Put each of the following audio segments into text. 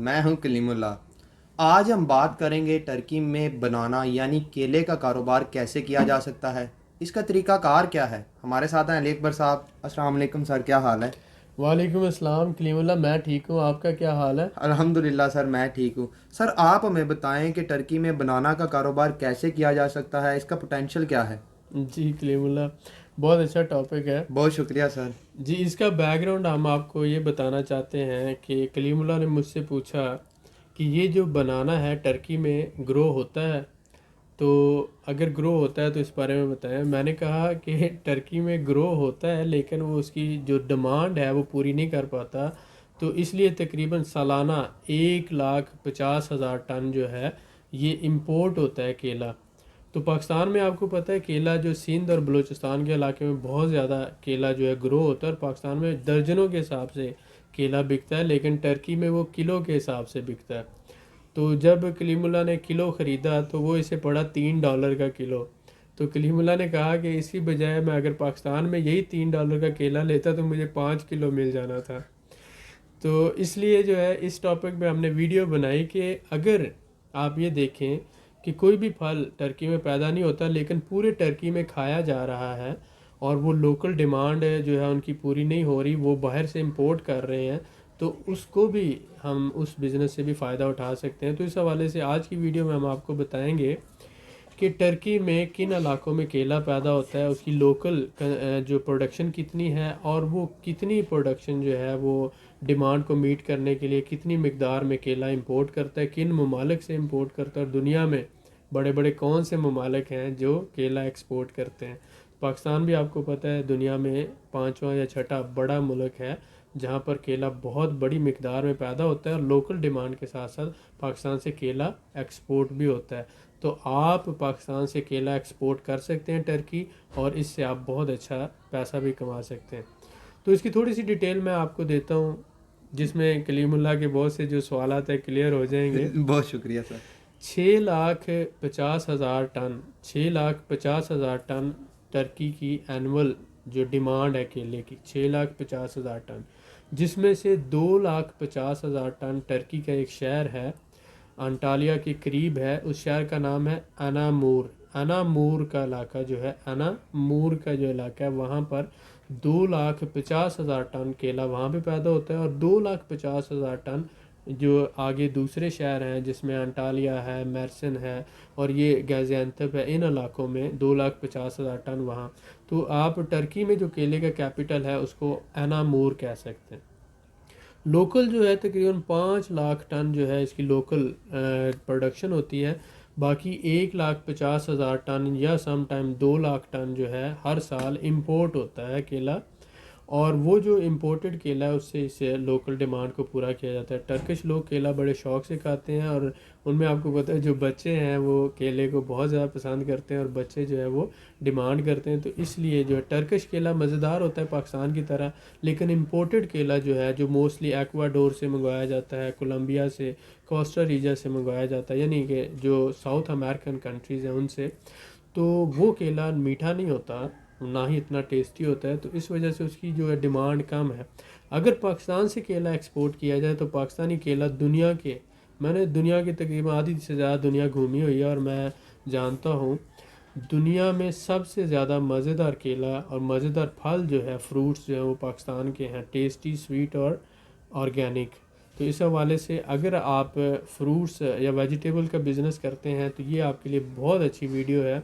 میں ہوں کلیم اللہ۔ آج ہم بات کریں گے ٹرکی میں بنانا یعنی کیلے کا کاروبار کیسے کیا جا سکتا ہے، اس کا طریقہ کار کیا ہے۔ ہمارے ساتھ ہیں علی اکبر صاحب۔ السلام علیکم سر، کیا حال ہے؟ وعلیکم السلام کلیم اللہ، میں ٹھیک ہوں، آپ کا کیا حال ہے؟ الحمدللہ سر، میں ٹھیک ہوں۔ سر آپ ہمیں بتائیں کہ ٹرکی میں بنانا کا کاروبار کیسے کیا جا سکتا ہے، اس کا پوٹینشیل کیا ہے؟ جی کلیم اللہ، بہت اچھا ٹاپک ہے۔ بہت شکریہ سر۔ جی اس کا بیک گراؤنڈ ہم آپ کو یہ بتانا چاہتے ہیں کہ کلیم اللہ نے مجھ سے پوچھا کہ یہ جو بنانا ہے ٹرکی میں گرو ہوتا ہے، تو اگر گرو ہوتا ہے تو اس بارے میں بتائیں۔ میں نے کہا کہ ٹرکی میں گرو ہوتا ہے لیکن وہ اس کی جو ڈیمانڈ ہے وہ پوری نہیں کر پاتا، تو اس لیے تقریباً سالانہ 1,50,000 ٹن جو ہے یہ امپورٹ ہوتا ہے کیلا۔ تو پاکستان میں آپ کو پتہ ہے کیلا جو سندھ اور بلوچستان کے علاقے میں بہت زیادہ کیلا جو ہے گرو ہوتا ہے، اور پاکستان میں درجنوں کے حساب سے کیلا بکتا ہے، لیکن ٹرکی میں وہ کلو کے حساب سے بکتا ہے۔ تو جب کلیم اللہ نے کلو خریدا تو وہ اسے پڑا $3 کا کلو۔ تو کلیم اللہ نے کہا کہ اسی بجائے میں اگر پاکستان میں یہی $3 کا کیلا لیتا تو مجھے 5 کلو مل جانا تھا۔ تو اس لیے جو ہے اس ٹاپک پہ ہم نے ویڈیو بنائی کہ اگر آپ یہ دیکھیں کہ کوئی بھی پھل ٹرکی میں پیدا نہیں ہوتا لیکن پورے ٹرکی میں کھایا جا رہا ہے، اور وہ لوکل ڈیمانڈ جو ہے ان کی پوری نہیں ہو رہی، وہ باہر سے امپورٹ کر رہے ہیں، تو اس کو بھی ہم اس بزنس سے بھی فائدہ اٹھا سکتے ہیں۔ تو اس حوالے سے آج کی ویڈیو میں ہم آپ کو بتائیں گے کہ ٹرکی میں کن علاقوں میں کیلا پیدا ہوتا ہے، اس کی لوکل جو پروڈکشن کتنی ہے، اور وہ کتنی پروڈکشن جو ہے وہ ڈیمانڈ کو میٹ کرنے کے لیے کتنی مقدار میں کیلا امپورٹ کرتا ہے، کن ممالک سے امپورٹ کرتا ہے، اور دنیا میں بڑے بڑے کون سے ممالک ہیں جو کیلا ایکسپورٹ کرتے ہیں۔ پاکستان بھی آپ کو پتہ ہے دنیا میں 5واں یا 6واں بڑا ملک ہے جہاں پر کیلا بہت بڑی مقدار میں پیدا ہوتا ہے، اور لوکل ڈیمانڈ کے ساتھ ساتھ پاکستان سے کیلا ایکسپورٹ بھی ہوتا ہے۔ تو آپ پاکستان سے کیلا ایکسپورٹ کر سکتے ہیں ٹرکی، اور اس سے آپ بہت اچھا پیسہ بھی کما سکتے ہیں۔ تو اس کی تھوڑی سی ڈیٹیل میں آپ کو دیتا ہوں، جس میں کلیم اللہ کے بہت سے جو سوالات ہیں کلیئر ہو جائیں گے۔ بہت شکریہ سر۔ 6,50,000 ٹن 6,50,000 ٹن ٹرکی کی اینول جو ڈیمانڈ ہے کیلے کی 6,50,000 ٹن، جس میں سے 2,50,000 ٹن ٹرکی کا ایک شہر ہے انٹالیا کے قریب ہے، اس شہر کا نام ہے انامور۔ انامور کا علاقہ جو ہے، انامور کا جو علاقہ ہے وہاں پر 2,50,000 ٹن کیلا وہاں پہ پیدا ہوتا ہے، اور 2,50,000 ٹن جو آگے دوسرے شہر ہیں جس میں انٹالیا ہے، میرسن ہے، اور یہ غازی انتب ہے، ان علاقوں میں 2,50,000 ٹن وہاں۔ تو آپ ٹرکی میں جو کیلے کا کیپٹل ہے اس کو انامور کہہ سکتے ہیں۔ لوکل جو ہے تقریباً 5 لاکھ ٹن جو ہے اس کی لوکل پروڈکشن ہوتی ہے، باقی 1,50,000 ٹن یا سم ٹائم 2 لاکھ ٹن جو ہے ہر سال امپورٹ ہوتا ہے کیلا، اور وہ جو امپورٹڈ کیلا ہے اس سے لوکل ڈیمانڈ کو پورا کیا جاتا ہے۔ ٹرکش لوگ کیلا بڑے شوق سے کھاتے ہیں، اور ان میں آپ کو پتہ ہے جو بچے ہیں وہ کیلے کو بہت زیادہ پسند کرتے ہیں، اور بچے جو ہے وہ ڈیمانڈ کرتے ہیں، تو اس لیے جو ہے ٹرکش کیلا مزیدار ہوتا ہے پاکستان کی طرح، لیکن امپورٹڈ کیلا جو ہے جو موسٹلی ایکواڈور سے منگوایا جاتا ہے، کولمبیا سے، کوسٹا ریجا سے منگوایا جاتا ہے، یعنی کہ جو ساؤتھ امریکن کنٹریز ہیں ان سے، تو وہ کیلا میٹھا نہیں ہوتا، نہ ہی اتنا ٹیسٹی ہوتا ہے، تو اس وجہ سے اس کی جو ہے ڈیمانڈ کم ہے۔ اگر پاکستان سے کیلا ایکسپورٹ کیا جائے تو پاکستانی کیلا میں نے دنیا کی تقریباً آدھی سے زیادہ دنیا گھومی ہوئی ہے، اور میں جانتا ہوں دنیا میں سب سے زیادہ مزیدار کیلا اور مزیدار پھل جو ہے، فروٹس جو ہیں وہ پاکستان کے ہیں، ٹیسٹی، سویٹ اور آرگینک۔ تو اس حوالے سے اگر آپ فروٹس یا ویجیٹیبل کا بزنس کرتے ہیں تو یہ آپ کے لیے بہت اچھی ویڈیو ہے،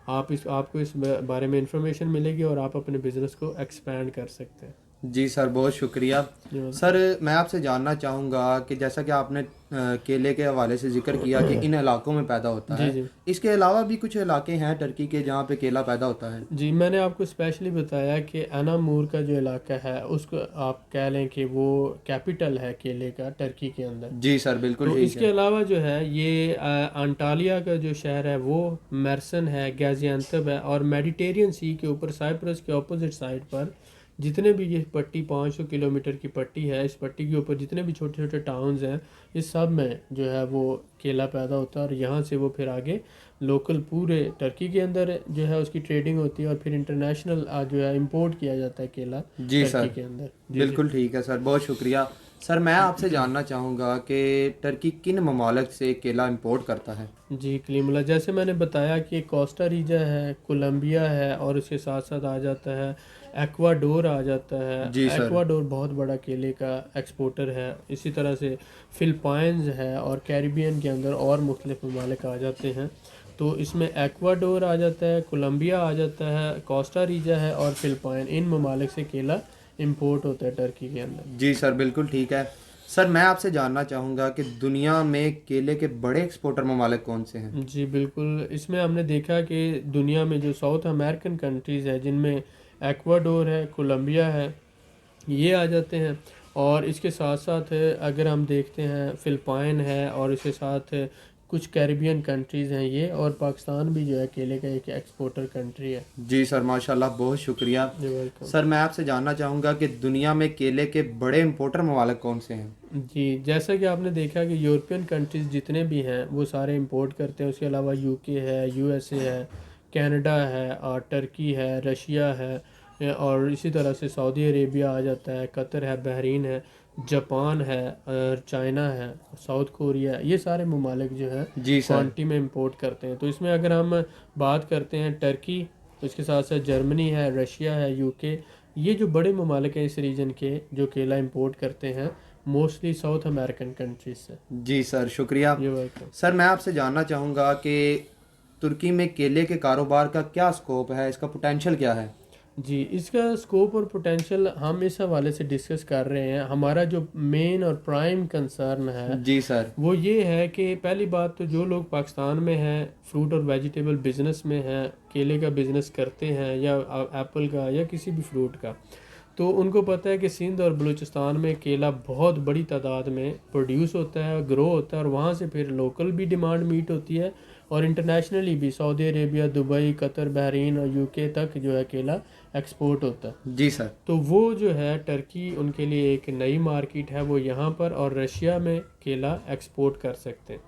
آپ کو اس بارے میں انفارمیشن ملے گی، اور آپ اپنے بزنس کو ایکسپینڈ کر سکتے ہیں۔ جی سر، بہت شکریہ۔ سر میں آپ سے جاننا چاہوں گا کہ جیسا کہ آپ نے کیلے کے حوالے سے ذکر کیا کہ ان علاقوں میں پیدا ہوتا جی ہے، جی اس کے علاوہ بھی کچھ علاقے ہیں ٹرکی کے جہاں پہ کیلا پیدا ہوتا ہے؟ جی، میں نے آپ کو اسپیشلی بتایا کہ انامور کا جو علاقہ ہے اس کو آپ کہہ لیں کہ وہ کیپٹل ہے کیلے کا ٹرکی کے اندر۔ جی سر، بالکل تو اس ٹھیک ہے۔ کے علاوہ جو ہے یہ انٹالیا کا جو شہر ہے وہ میرسن ہے، غازی انتب ہے، اور میڈیٹیرین سی کے اوپر سائپرس کے اپوزٹ سائڈ پر جتنے بھی یہ پٹی 500 کلومیٹر کی پٹی ہے، اس پٹی کے اوپر جتنے بھی چھوٹے چھوٹے ٹاؤنز ہیں، اس سب میں جو ہے وہ کیلا پیدا ہوتا ہے، اور یہاں سے وہ پھر آگے لوکل پورے ٹرکی کے اندر جو ہے اس کی ٹریڈنگ ہوتی ہے، اور پھر انٹرنیشنل جو ہے امپورٹ کیا جاتا ہے کیلا جی سر، ٹرکی کے اندر۔ جی جی بالکل ٹھیک ہے سر، بہت شکریہ۔ سر میں آپ سے جاننا چاہوں گا کہ ٹرکی کن ممالک سے کیلا امپورٹ کرتا ہے؟ جی کلیم اللہ، جیسے میں نے بتایا کہ کوسٹا ریجا ہے، کولمبیا ہے، اور اس کے ساتھ ساتھ آ جاتا ہے ایکواڈور آ جاتا ہے۔ جی سر۔ ایکواڈور بہت بڑا کیلے کا ایکسپورٹر ہے۔ اسی طرح سے فلپائنز ہے، اور کیریبین کے اندر اور مختلف ممالک آ جاتے ہیں۔ تو اس میں ایکواڈور آ جاتا ہے، کولمبیا آ جاتا ہے، کوسٹا ریجا ہے اور فلپائن، ان ممالک سے کیلا امپورٹ ہوتا ہے ٹرکی کے اندر۔ جی سر بالکل ٹھیک ہے۔ سر میں آپ سے جاننا چاہوں گا کہ دنیا میں کیلے کے بڑے ایکسپورٹر ممالک کون سے ہیں؟ جی بالکل، اس میں ہم نے دیکھا کہ دنیا میں جو ساؤتھ امریکن کنٹریز ہے، جن میں ایکواڈور ہے، کولمبیا ہے، یہ آ جاتے ہیں۔ اور اس کے ساتھ ساتھ اگر ہم دیکھتے ہیں فلپائن ہے، اور اس کے ساتھ کچھ کیریبین کنٹریز ہیں یہ، اور پاکستان بھی جو ہے کیلے کا ایک ایکسپورٹر کنٹری ہے۔ جی سر ماشاءاللہ بہت شکریہ۔ جی ویلکم۔ سر میں آپ سے جاننا چاہوں گا کہ دنیا میں کیلے کے بڑے امپورٹر ممالک کون سے ہیں؟ جی جیسا کہ آپ نے دیکھا کہ یورپین کنٹریز جتنے بھی ہیں وہ سارے امپورٹ کرتے ہیں۔ اس کے علاوہ یو کے ہے، یو ایس اے ہے، کینیڈا ہے، اور ٹرکی ہے، رشیا ہے، اور اسی طرح سے سعودی عربیہ آ جاتا ہے، قطر ہے، بحرین ہے، جاپان ہے، اور چائنا ہے، ساؤتھ کوریا ہے۔ یہ سارے ممالک جو ہیں جی سر۔ کوانٹی میں امپورٹ کرتے ہیں۔ تو اس میں اگر ہم بات کرتے ہیں ٹرکی، اس کے ساتھ ساتھ جرمنی ہے، رشیا ہے، یو کے، یہ جو بڑے ممالک ہیں اس ریجن کے جو کیلا امپورٹ کرتے ہیں، موسٹلی ساؤتھ امریکن کنٹریز سے۔ جی سر شکریہ۔ یہ ویلکم۔ سر میں آپ سے جاننا چاہوں گا کہ ترکی میں کیلے کے کاروبار کا کیا سکوپ ہے، اس کا پوٹینشل کیا ہے؟ جی اس کا سکوپ اور پوٹینشل ہم اس حوالے سے ڈسکس کر رہے ہیں۔ ہمارا جو مین اور پرائم کنسرن ہے جی سر۔ وہ یہ ہے کہ پہلی بات تو جو لوگ پاکستان میں ہیں، فروٹ اور ویجیٹیبل بزنس میں ہیں، کیلے کا بزنس کرتے ہیں، یا ایپل کا یا کسی بھی فروٹ کا، تو ان کو پتہ ہے کہ سندھ اور بلوچستان میں کیلا بہت بڑی تعداد میں پروڈیوس ہوتا ہے، گرو ہوتا ہے، اور وہاں سے پھر لوکل بھی ڈیمانڈ میٹ ہوتی ہے، اور انٹرنیشنلی بھی سعودی عربیہ، دبئی، قطر، بحرین اور یو کے تک جو ہے کیلا ایکسپورٹ ہوتا ہے۔ جی سر۔ تو وہ جو ہے ٹرکی ان کے لیے ایک نئی مارکیٹ ہے، وہ یہاں پر اور رشیا میں کیلا ایکسپورٹ کر سکتے ہیں۔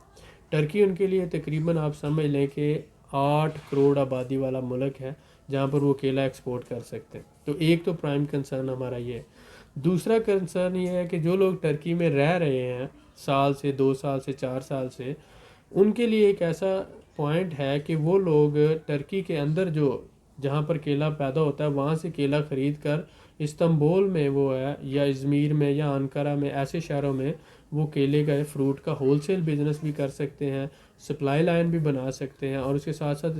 ٹرکی ان کے لیے تقریباً آپ سمجھ لیں کہ 8 کروڑ آبادی والا ملک ہے جہاں پر وہ کیلا ایکسپورٹ کر سکتے ہیں۔ تو ایک تو پرائم کنسرن ہمارا یہ ہے۔ دوسرا کنسرن یہ ہے کہ جو لوگ ٹرکی میں رہ رہے ہیں سال سے 2 سال سے 4 سال سے، ان کے لیے ایک ایسا پوائنٹ ہے کہ وہ لوگ ٹرکی کے اندر جہاں پر کیلا پیدا ہوتا ہے وہاں سے کیلا خرید کر استنبول میں وہ ہے، یا ازمیر میں یا انقرہ میں، ایسے شہروں میں وہ کیلے کا فروٹ کا ہول سیل بزنس بھی کر سکتے ہیں، سپلائی لائن بھی بنا سکتے ہیں، اور اس کے ساتھ ساتھ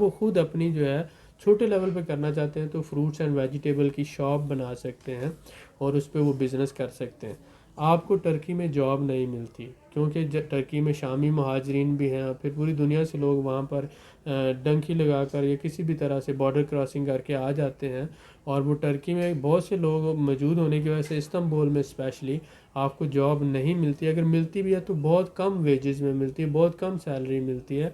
وہ خود اپنی جو ہے چھوٹے لیول پہ کرنا چاہتے ہیں تو فروٹس اینڈ ویجیٹیبل کی شاپ بنا سکتے ہیں، اور اس پہ وہ بزنس کر سکتے ہیں۔ آپ کو ٹرکی میں جاب نہیں ملتی، کیونکہ ٹرکی میں شامی مہاجرین بھی ہیں، پھر پوری دنیا سے لوگ وہاں پر ڈنکی لگا کر یا کسی بھی طرح سے بارڈر کراسنگ کر کے آ جاتے ہیں، اور وہ ٹرکی میں بہت سے لوگ موجود ہونے کی وجہ سے استنبول میں اسپیشلی آپ کو جاب نہیں ملتی، اگر ملتی بھی ہے تو بہت کم ویجز میں ملتی ہے، بہت کم سیلری ملتی ہے،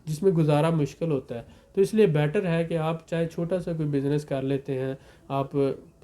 جس میں گزارا مشکل ہوتا ہے۔ تو اس لیے بیٹر ہے کہ آپ چاہے چھوٹا سا کوئی بزنس کر لیتے ہیں، آپ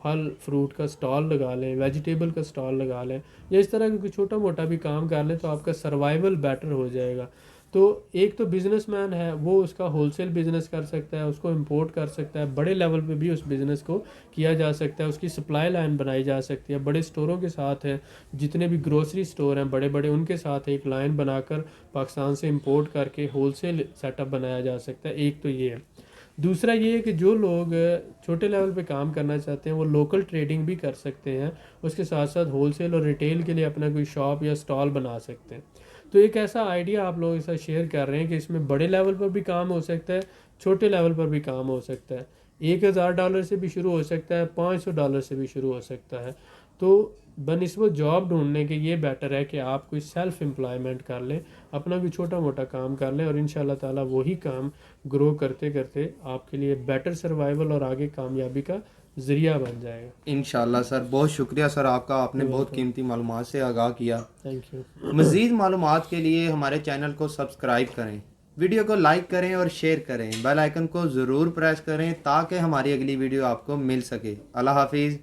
پھل فروٹ کا سٹال لگا لیں، ویجیٹیبل کا سٹال لگا لیں، یا اس طرح کا کوئی چھوٹا موٹا بھی کام کر لیں، تو آپ کا سروائیول بیٹر ہو جائے گا۔ تو ایک تو بزنس مین ہے وہ اس کا ہول سیل بزنس کر سکتا ہے، اس کو امپورٹ کر سکتا ہے، بڑے لیول پہ بھی اس بزنس کو کیا جا سکتا ہے، اس کی سپلائی لائن بنائی جا سکتی ہے، بڑے سٹوروں کے ساتھ ہے، جتنے بھی گروسری سٹور ہیں بڑے بڑے، ان کے ساتھ ایک لائن بنا کر پاکستان سے امپورٹ کر کے ہول سیل سیٹ اپ بنایا جا سکتا ہے۔ ایک تو یہ ہے۔ دوسرا یہ ہے کہ جو لوگ چھوٹے لیول پہ کام کرنا چاہتے ہیں وہ لوکل ٹریڈنگ بھی کر سکتے ہیں، اس کے ساتھ ساتھ ہول سیل اور ریٹیل کے لیے اپنا کوئی شاپ یا سٹال بنا سکتے ہیں۔ تو ایک ایسا آئیڈیا آپ لوگوں کے ساتھ شیئر کر رہے ہیں کہ اس میں بڑے لیول پر بھی کام ہو سکتا ہے، چھوٹے لیول پر بھی کام ہو سکتا ہے، $1000 سے بھی شروع ہو سکتا ہے، $500 سے بھی شروع ہو سکتا ہے۔ تو بنسبت جاب ڈھونڈنے کے یہ بیٹر ہے کہ آپ کوئی سیلف امپلائمنٹ کر لیں، اپنا کوئی چھوٹا موٹا کام کر لیں، اور انشاءاللہ تعالیٰ وہی کام گرو کرتے کرتے آپ کے لیے بیٹر سروائیول اور آگے کامیابی کا ذریعہ بن جائے گا۔ انشاءاللہ سر بہت شکریہ سر آپ کا، آپ نے بہت قیمتی معلومات سے آگاہ کیا۔ Thank you. مزید معلومات کے لیے ہمارے چینل کو سبسکرائب کریں، ویڈیو کو لائک کریں اور شیئر کریں، بیل آئیکن کو ضرور پریس کریں تاکہ ہماری اگلی ویڈیو آپ کو مل سکے۔ اللہ حافظ۔